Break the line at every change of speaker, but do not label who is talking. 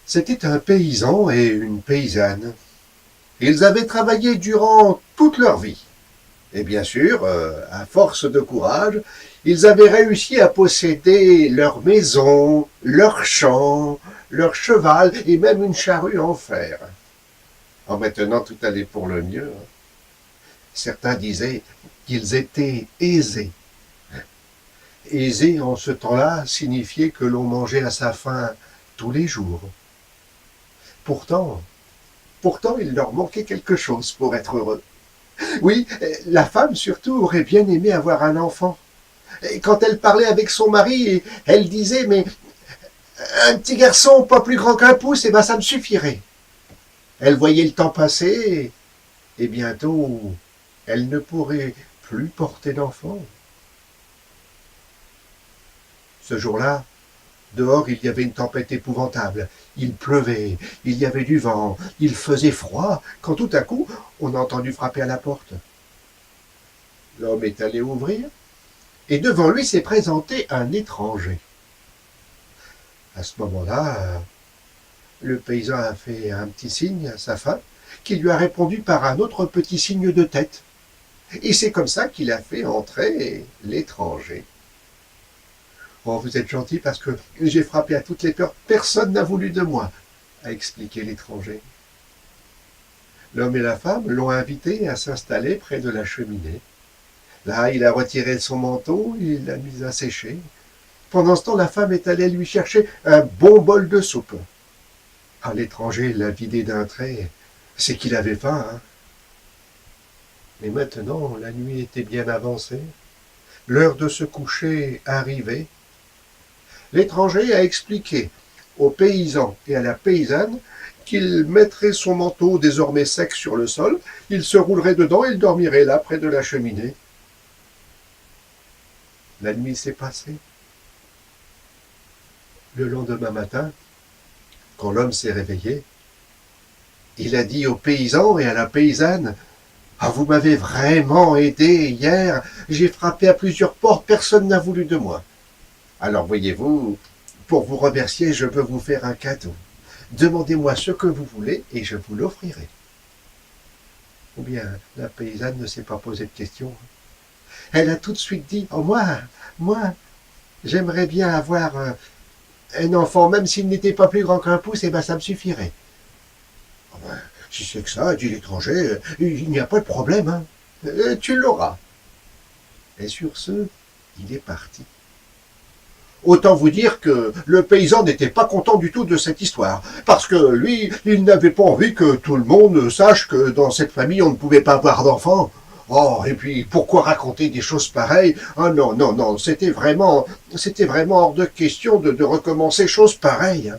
C'était un paysan et une paysanne. Ils avaient travaillé durant toute leur vie. Et bien sûr, à force de courage, ils avaient réussi à posséder leur maison, leur champ, leur cheval et même une charrue en fer. En maintenant, tout allait pour le mieux. Certains disaient qu'ils étaient aisés. Aisé en ce temps-là signifiait que l'on mangeait à sa faim tous les jours. Pourtant, pourtant, il leur manquait quelque chose pour être heureux. Oui, la femme surtout aurait bien aimé avoir un enfant. Et quand elle parlait avec son mari, elle disait « Mais un petit garçon pas plus grand qu'un pouce, ça me suffirait. » Elle voyait le temps passer et bientôt, elle ne pourrait plus porter d'enfant. Ce jour-là, dehors, il y avait une tempête épouvantable. Il pleuvait, il y avait du vent, il faisait froid, quand tout à coup, on a entendu frapper à la porte. L'homme est allé ouvrir, et devant lui s'est présenté un étranger. À ce moment-là, le paysan a fait un petit signe à sa femme, qui lui a répondu par un autre petit signe de tête. Et c'est comme ça qu'il a fait entrer l'étranger. Oh, vous êtes gentil parce que j'ai frappé à toutes les portes. Personne n'a voulu de moi, a expliqué l'étranger. L'homme et la femme l'ont invité à s'installer près de la cheminée. Là, il a retiré son manteau, il l'a mis à sécher. Pendant ce temps, la femme est allée lui chercher un bon bol de soupe. Ah, l'étranger l'a vidé d'un trait. C'est qu'il avait faim, hein. Mais maintenant, la nuit était bien avancée. L'heure de se coucher arrivait. L'étranger a expliqué au paysan et à la paysanne qu'il mettrait son manteau désormais sec sur le sol, il se roulerait dedans et il dormirait là, près de la cheminée. La nuit s'est passée. Le lendemain matin, quand l'homme s'est réveillé, il a dit au paysan et à la paysanne « Ah, vous m'avez vraiment aidé hier, j'ai frappé à plusieurs portes, personne n'a voulu de moi. Alors voyez-vous, pour vous remercier, je peux vous faire un cadeau. Demandez-moi ce que vous voulez et je vous l'offrirai. » Ou bien la paysanne ne s'est pas posé de questions. Elle a tout de suite dit « Oh, moi, j'aimerais bien avoir un enfant, même s'il n'était pas plus grand qu'un pouce, ça me suffirait. » Oh ben, si c'est que ça, dit l'étranger, il n'y a pas de problème, hein. Tu l'auras. Et sur ce, il est parti. Autant vous dire que le paysan n'était pas content du tout de cette histoire, parce que lui, il n'avait pas envie que tout le monde sache que dans cette famille, on ne pouvait pas avoir d'enfants. Oh, et puis, pourquoi raconter des choses pareilles? Ah non, non, non, c'était vraiment hors de question de recommencer chose pareille, hein.